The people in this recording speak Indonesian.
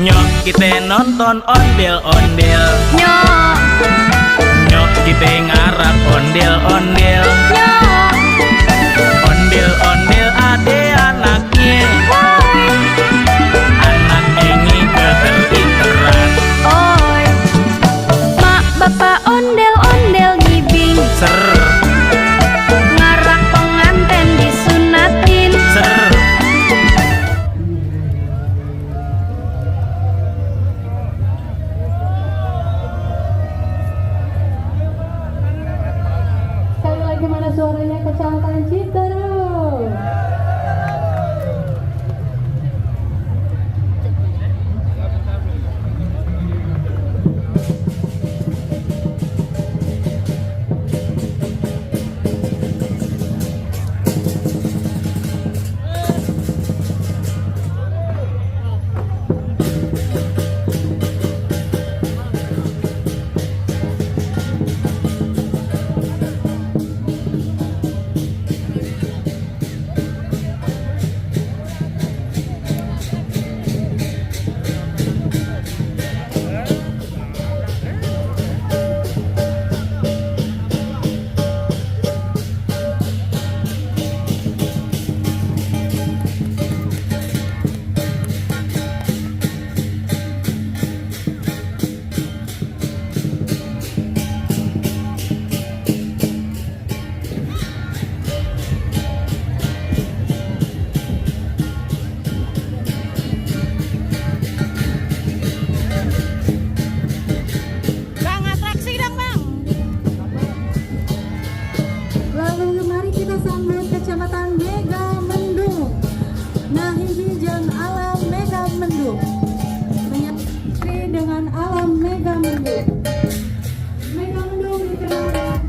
Nyok kita nonton ondel-ondel, Nyok, nyok kita ngarap ondel-ondel, nyok, ondel-ondel ade anaknya, anak ini keter-iteran, oi. Mak bapak ondel-ondel ngibing, ser, ngarak penganten disunatin. ser. Sekali lagi mana suaranya Kecamatan Citerus. Bang, atraksi dong bang. Lalu mari kita sambut Kecamatan Megamendung. Nah, hijau alam Megamendung. Menyatu dengan alam Megamendung. Megamendung dikenal